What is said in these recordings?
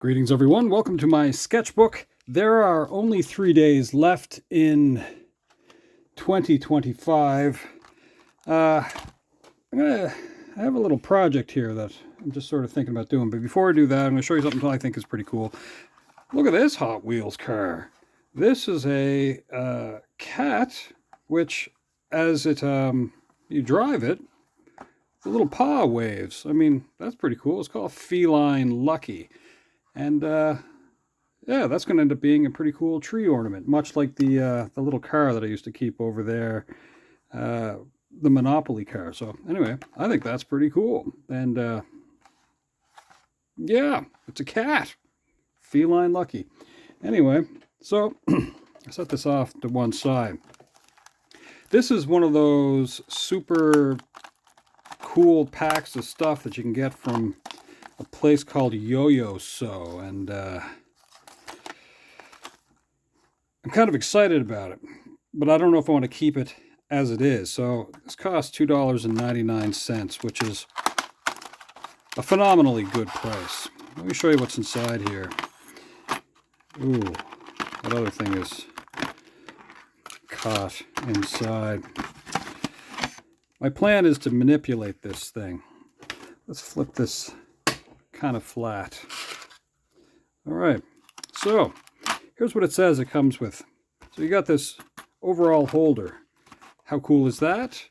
Greetings, everyone. Welcome to my sketchbook. There are only 3 days left in 2025. I have a little project here that I'm just sort of thinking about doing. But before I do that, I'm going to show you something I think is pretty cool. Look at this Hot Wheels car. This is a cat, which as it you drive it, the little paw waves. I mean, that's pretty cool. It's called Feline Lucky. And yeah, that's going to end up being a pretty cool tree ornament, much like the little car that I used to keep over there, the Monopoly car. So anyway, I think that's pretty cool. And yeah, it's a cat, Feline Lucky. Anyway, so I set this off to one side. This is one of those super cool packs of stuff that you can get from a place called Yoyoso, and I'm kind of excited about it, but I don't know if I want to keep it as it is. So this costs $2.99, which is a phenomenally good price. Let me show you what's inside here. Ooh, that other thing is caught inside. My plan is to manipulate this thing. Let's flip this kind of flat. All right, so here's what it says it comes with. So you got this overall holder. How cool is that?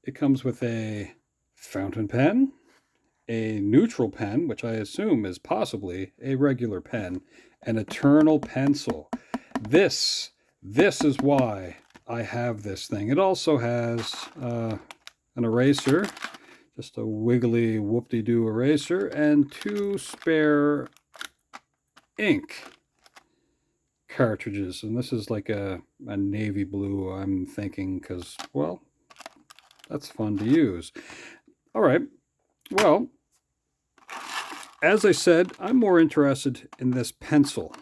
It comes with a fountain pen, a neutral pen, which I assume is possibly a regular pen, an eternal pencil. This is why I have this thing. It also has an eraser, just a wiggly whoop-de-doo eraser, and 2 spare ink cartridges. And this is like a navy blue, I'm thinking, because, well, that's fun to use. All right, well, as I said, I'm more interested in this pencil.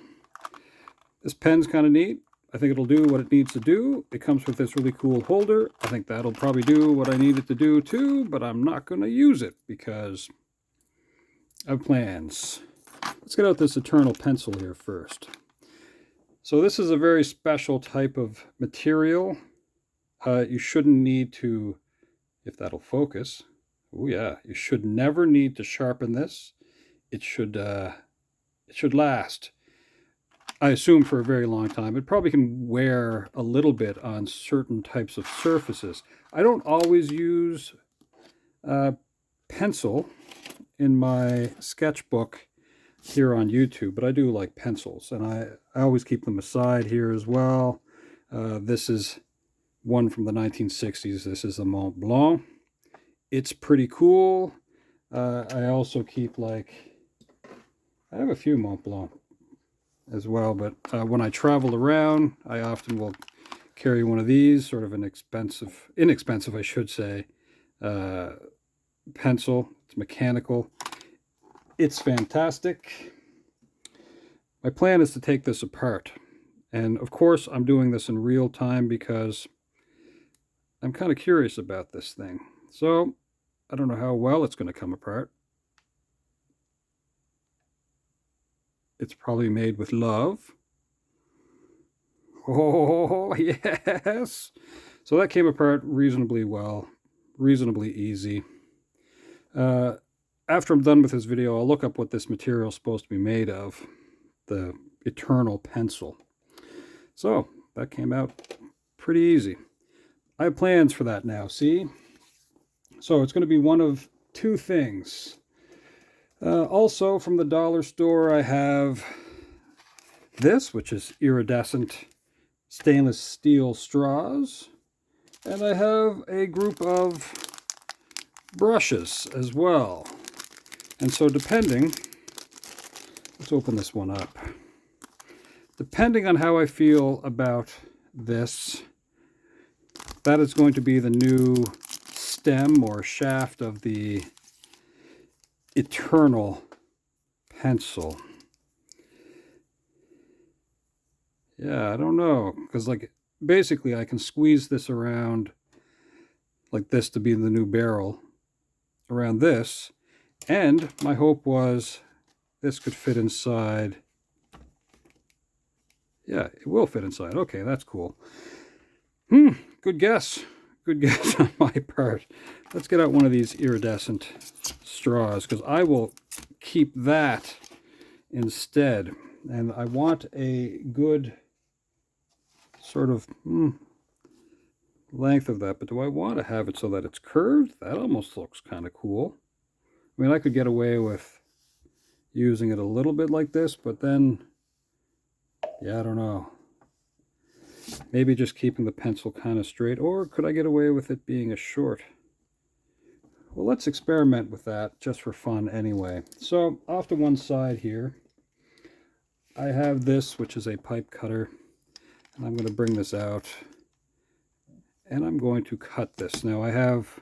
This pen's kind of neat. I think it'll do what it needs to do. It comes with this really cool holder. I think that'll probably do what I need it to do too, but I'm not going to use it because I have plans. Let's get out this eternal pencil here first. So this is a very special type of material. You shouldn't need to, if that'll focus, oh yeah, you should never need to sharpen this. It should last, I assume, for a very long time. It probably can wear a little bit on certain types of surfaces. I don't always use pencil in my sketchbook here on YouTube, but I do like pencils, and I always keep them aside here as well. This is one from the 1960s. This is the Mont Blanc. It's pretty cool. I also keep, like, I have a few Mont Blanc as well, but when I travel around, I often will carry one of these, sort of an inexpensive, I should say, pencil. It's mechanical. It's fantastic. My plan is to take this apart, and of course I'm doing this in real time because I'm kind of curious about this thing. So I don't know how well it's going to come apart. It's probably made with love. Oh, yes. So that came apart reasonably well, reasonably easy. After I'm done with this video, I'll look up what this material is supposed to be made of, the eternal pencil. So that came out pretty easy. I have plans for that now, see? So it's going to be one of 2 things. Also from the dollar store, I have this, which is iridescent stainless steel straws. And I have a group of brushes as well. And so depending, let's open this one up. Depending on how I feel about this, that is going to be the new stem or shaft of the eternal pencil. Yeah, I don't know, because like basically I can squeeze this around like this to be the new barrel around this, and my hope was this could fit inside. Yeah, it will fit inside. Okay, that's cool. Good guess. Good guess on my part. Let's get out one of these iridescent straws, because I will keep that instead. And I want a good sort of length of that, but do I want to have it so that it's curved? That almost looks kind of cool. I mean, I could get away with using it a little bit like this, but then, yeah, I don't know. Maybe just keeping the pencil kind of straight, or could I get away with it being a short? Well, let's experiment with that just for fun anyway. So off to one side here, I have this, which is a pipe cutter, and I'm going to bring this out, and I'm going to cut this. Now I have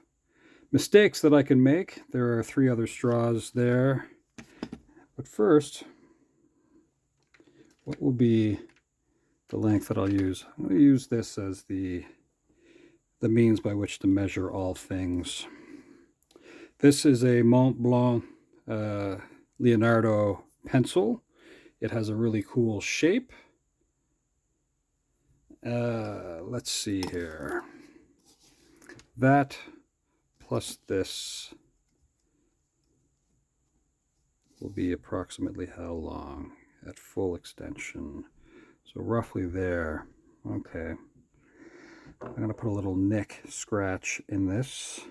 mistakes that I can make. There are 3 other straws there, but first, what will be the length that I'll use? I'm going to use this as the means by which to measure all things. This is a Mont Blanc Leonardo pencil. It has a really cool shape. Let's see here. That plus this will be approximately how long at full extension? So roughly there. Okay. I'm going to put a little nick scratch in this.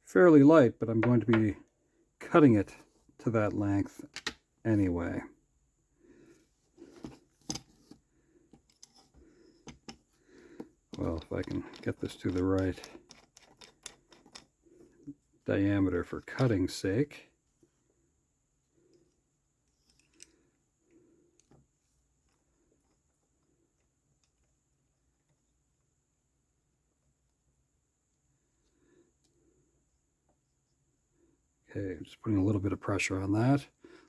Fairly light, but I'm going to be cutting it to that length anyway. Well, if I can get this to the right diameter for cutting's sake. Okay, just putting a little bit of pressure on that.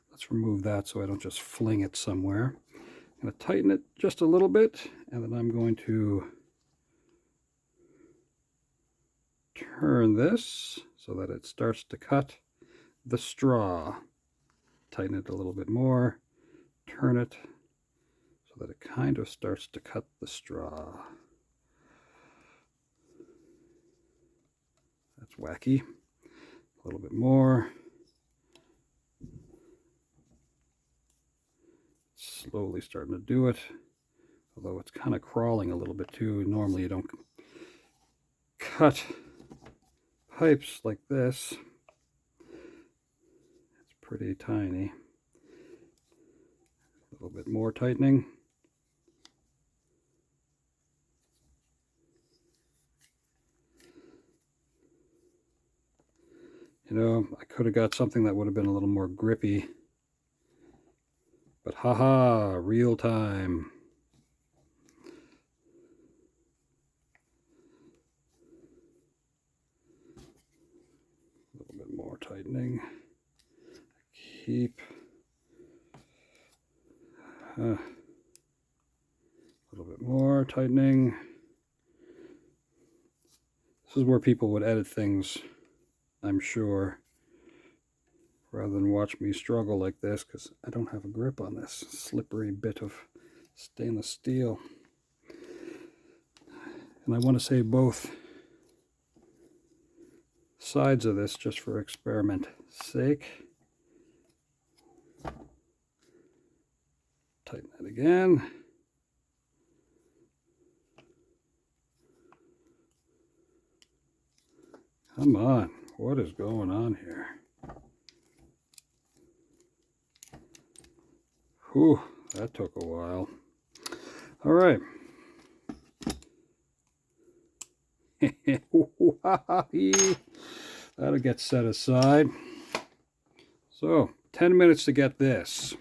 Let's remove that so I don't just fling it somewhere. I'm going to tighten it just a little bit, and then I'm going to turn this so that it starts to cut the straw. Tighten it a little bit more, turn it so that it kind of starts to cut the straw. That's wacky. A little bit more. Slowly starting to do it, although it's kind of crawling a little bit too. Normally you don't cut pipes like this. It's pretty tiny. A little bit more tightening. You know, I could have got something that would have been a little more grippy. But haha, real time. A little bit more tightening. Keep. A little bit more tightening. This is where people would edit things, I'm sure, rather than watch me struggle like this, because I don't have a grip on this slippery bit of stainless steel. And I want to save both sides of this just for experiment sake. Tighten that again. Come on, what is going on here? Whew, that took a while. All right. That'll get set aside. So, 10 minutes to get this.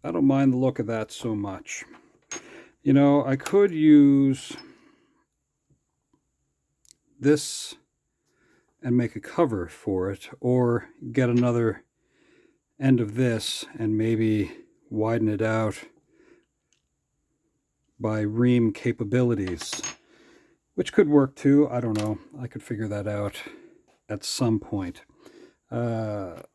I don't mind the look of that so much. You know, I could use this and make a cover for it, or get another end of this and maybe widen it out by ream capabilities. which could work too. I don't know. I could figure that out at some point. That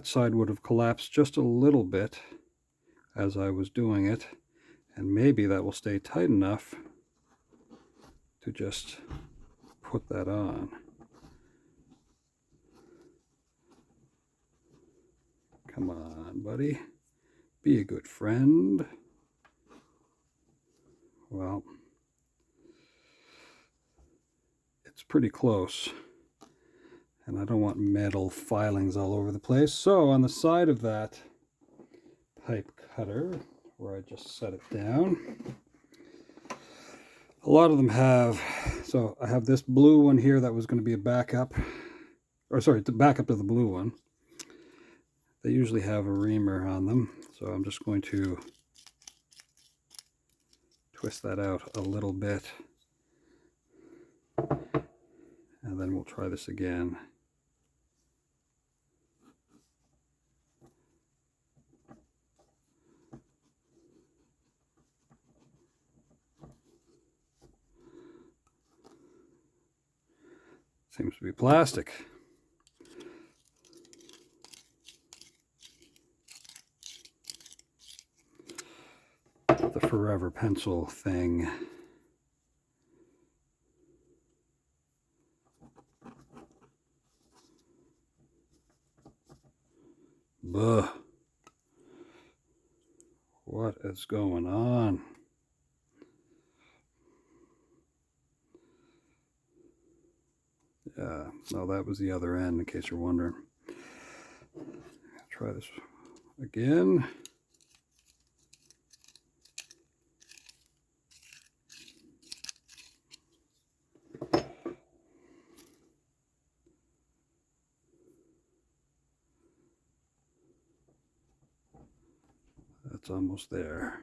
side would have collapsed just a little bit as I was doing it, and maybe that will stay tight enough to just put that on. Come on, buddy. Be a good friend. Well, it's pretty close, and I don't want metal filings all over the place. So on the side of that pipe cutter, where I just set it down, a lot of them have, so I have this blue one here that was going to be a backup, or sorry, the backup to the blue one. They usually have a reamer on them, so I'm just going to twist that out a little bit, and then we'll try this again. Seems to be plastic. The forever pencil thing. Buh. What is going on? No, that was the other end, in case you're wondering. Try this again. That's almost there.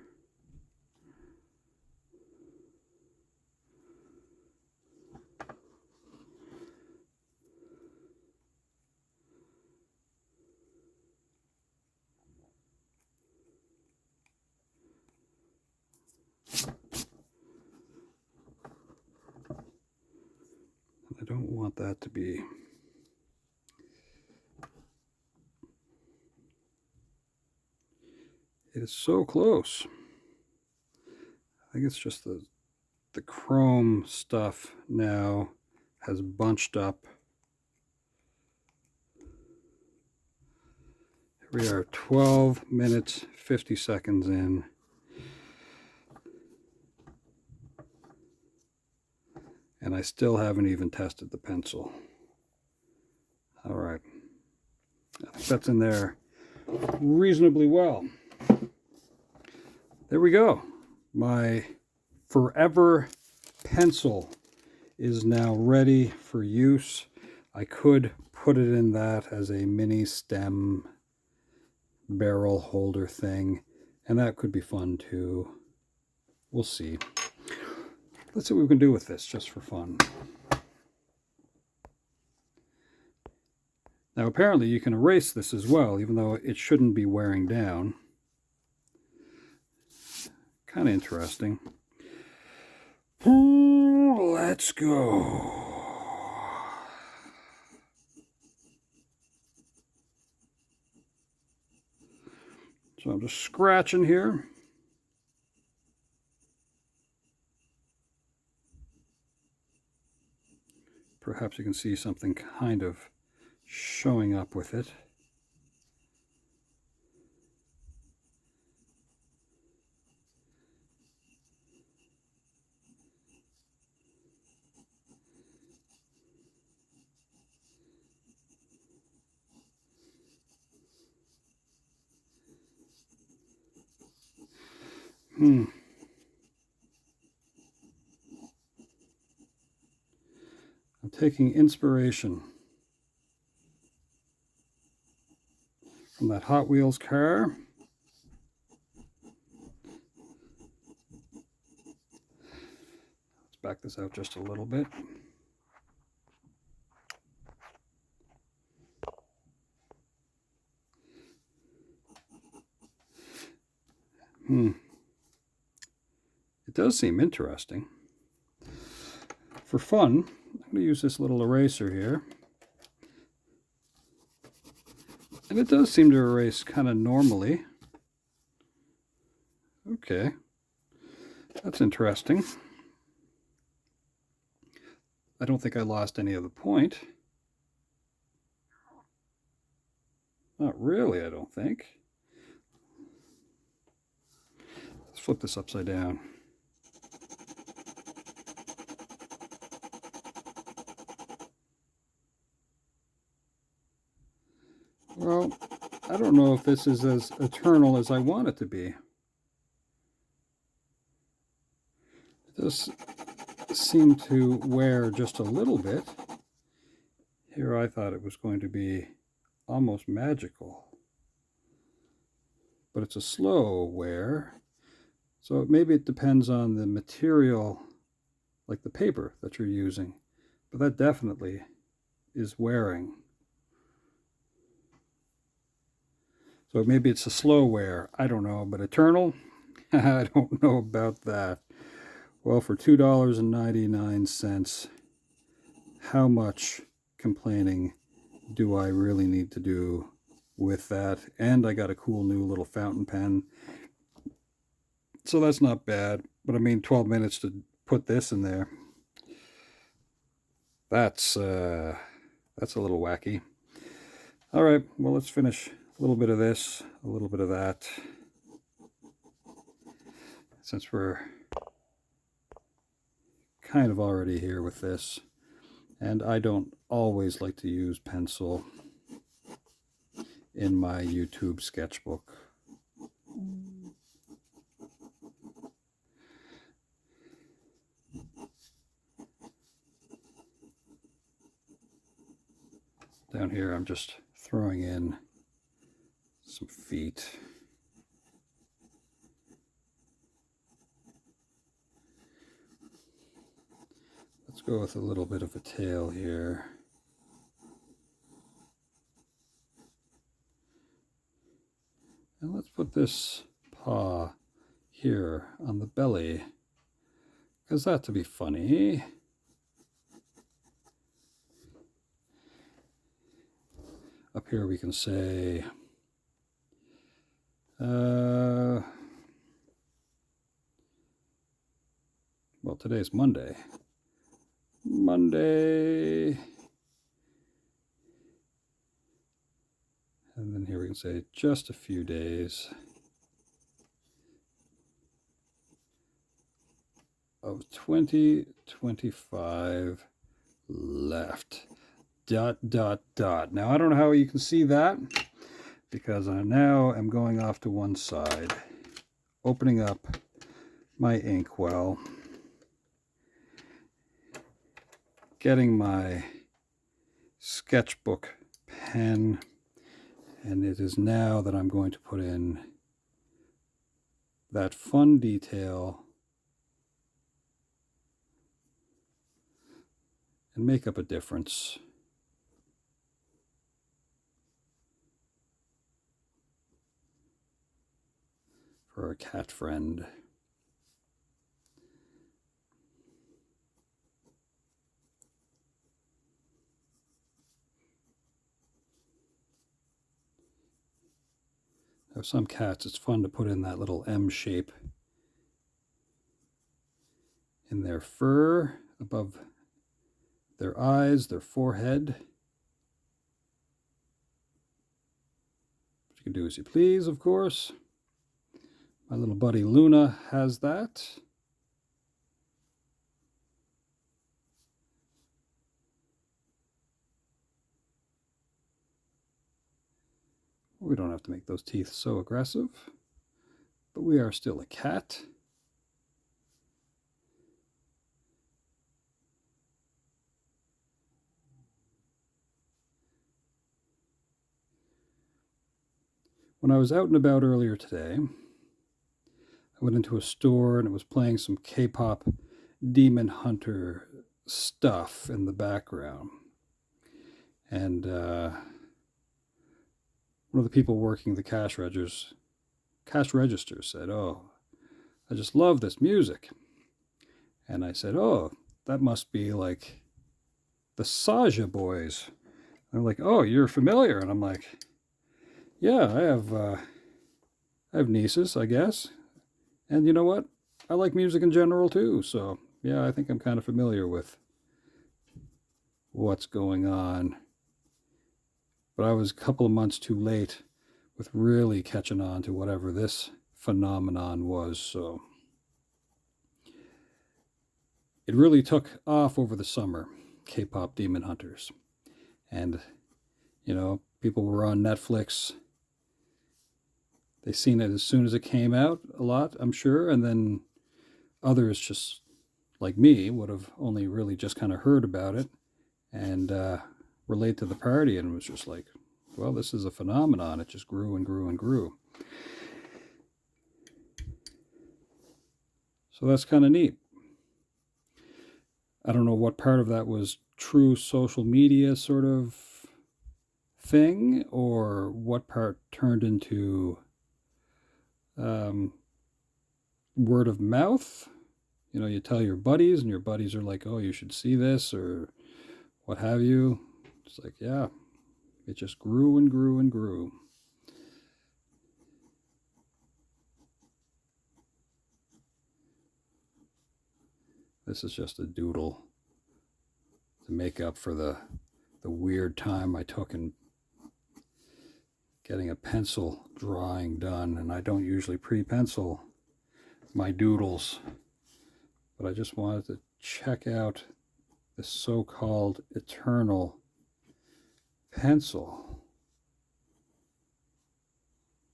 I don't want that to be. It is so close. I think it's just the chrome stuff now has bunched up. Here we are, 12 minutes, 50 seconds in. And I still haven't even tested the pencil. All right. I think that's in there reasonably well. There we go. My forever pencil is now ready for use. I could put it in that as a mini stem barrel holder thing, and that could be fun too. We'll see. Let's see what we can do with this just for fun. Now apparently you can erase this as well, even though it shouldn't be wearing down. Kind of interesting. Let's go. So I'm just scratching here. Perhaps you can see something kind of showing up with it. I'm taking inspiration from that Hot Wheels car. Let's back this out just a little bit. does seem interesting. For fun, I'm going to use this little eraser here. And it does seem to erase kind of normally. Okay, that's interesting. I don't think I lost any of the point. Not really, I don't think. Let's flip this upside down. Well, I don't know if this is as eternal as I want it to be. It does seem to wear just a little bit. Here I thought it was going to be almost magical. But it's a slow wear. So maybe it depends on the material, like the paper that you're using. But that definitely is wearing. So maybe it's a slow wear. I don't know. But eternal? I don't know about that. Well, for $2.99, how much complaining do I really need to do with that? And I got a cool new little fountain pen. So that's not bad. But I mean, 12 minutes to put this in there. That's a little wacky. All right, well, let's finish a little bit of this, a little bit of that. Since we're kind of already here with this. And I don't always like to use pencil in my YouTube sketchbook. Down here I'm just throwing in some feet. Let's go with a little bit of a tail here. And let's put this paw here on the belly, because that to be funny. Up here we can say, well, today's Monday. Monday. And then here we can say just a few days of 2025 left. ... Now I don't know how you can see that, because I now am going off to one side, opening up my inkwell, getting my sketchbook pen, and it is now that I'm going to put in that fun detail and make up a difference. For our cat friend. Now, some cats, it's fun to put in that little M shape in their fur, above their eyes, their forehead. What you can do as you please, of course. My little buddy Luna has that. We don't have to make those teeth so aggressive, but we are still a cat. When I was out and about earlier today, I went into a store and it was playing some K-pop Demon Hunter stuff in the background. And one of the people working the cash registers said, "Oh, I just love this music." And I said, oh, that must be like the Saja boys. And they're like, oh, you're familiar. And I'm like, yeah, I have nieces, I guess. And you know what? I like music in general too. So yeah, I think I'm kind of familiar with what's going on. But I was a couple of months too late with really catching on to whatever this phenomenon was. So it really took off over the summer, K-pop Demon Hunters. And, you know, people were on Netflix. They seen it as soon as it came out a lot, I'm sure. And then others, just like me, would have only really just kind of heard about it and relate to the party. And it was just like, well, this is a phenomenon. It just grew and grew and grew. So that's kind of neat. I don't know what part of that was true social media sort of thing or what part turned into word of mouth. You know, you tell your buddies and your buddies are like, oh, you should see this or what have you. It's like, yeah, it just grew and grew and grew. This is just a doodle to make up for the weird time I took in getting a pencil drawing done. And I don't usually pre-pencil my doodles, but I just wanted to check out this so-called eternal pencil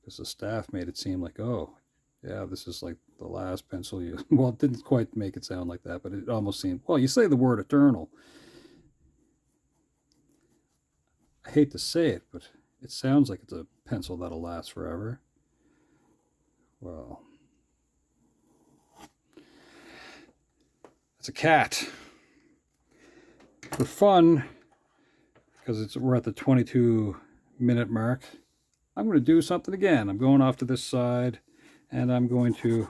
because the staff made it seem like, oh, yeah, this is like the last pencil you... Well, it didn't quite make it sound like that, but it almost seemed, well, you say the word eternal. I hate to say it, but it sounds like it's a pencil that'll last forever. Well, it's a cat. For fun, because we're at the 22-minute mark, I'm going to do something again. I'm going off to this side, and I'm going to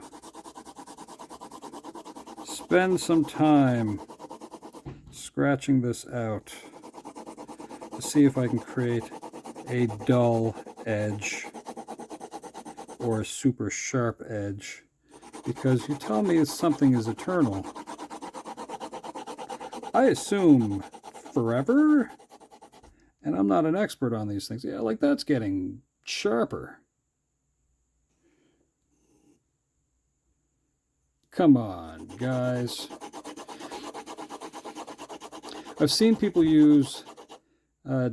spend some time scratching this out to see if I can create a dull edge or a super sharp edge, because you tell me something is eternal. I assume forever, and I'm not an expert on these things. Yeah, like that's getting sharper. Come on, guys. I've seen people use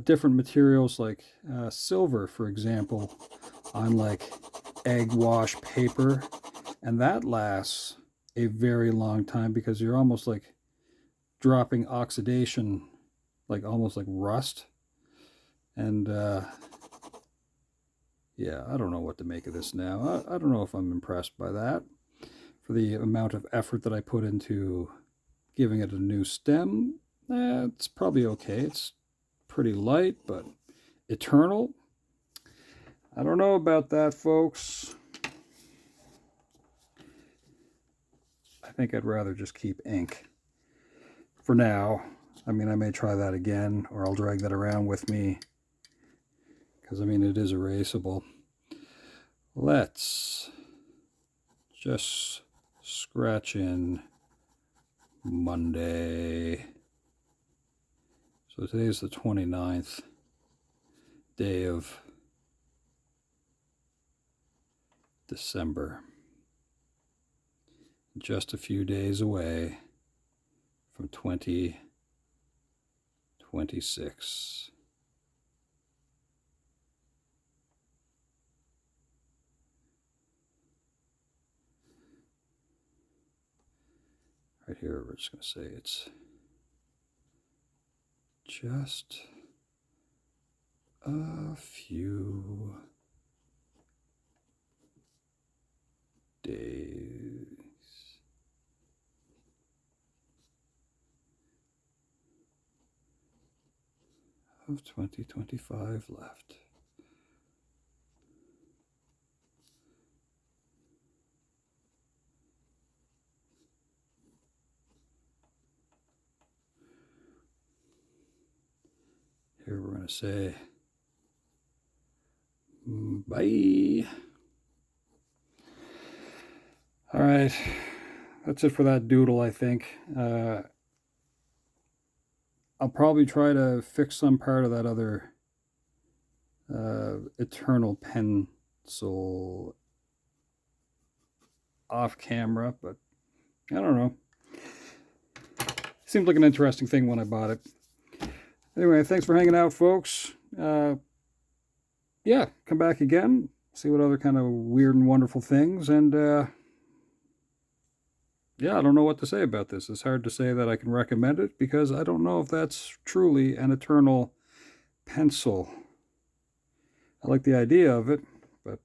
different materials like silver, for example, on like egg wash paper, and that lasts a very long time because you're almost like dropping oxidation, like almost like rust. And yeah, I don't know what to make of this now. I don't know if I'm impressed by that. For the amount of effort that I put into giving it a new stem, it's probably okay. It's pretty light, but eternal? I don't know about that, folks. I think I'd rather just keep ink for now. I mean, I may try that again, or I'll drag that around with me, because, I mean, it is erasable. Let's just scratch in Monday. So today's the 29th day of December. Just a few days away from 2026. Right here, we're just going to say it's just a few days. Of 2025 left. Here we're going to say bye. All right, that's it for that doodle, I think. I'll probably try to fix some part of that other eternal pencil off camera, but I don't know. Seemed like an interesting thing when I bought it. Anyway, thanks for hanging out, folks. Yeah, come back again, see what other kind of weird and wonderful things, and yeah, I don't know what to say about this. It's hard to say that I can recommend it because I don't know if that's truly an eternal pencil. I like the idea of it, but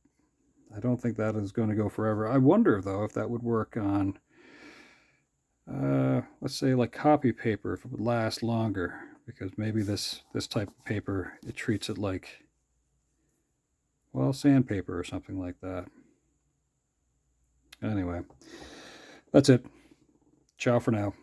I don't think that is going to go forever. I wonder, though, if that would work on, let's say, like copy paper, if it would last longer, because maybe this type of paper, it treats it like, well, sandpaper or something like that. Anyway, that's it. Ciao for now.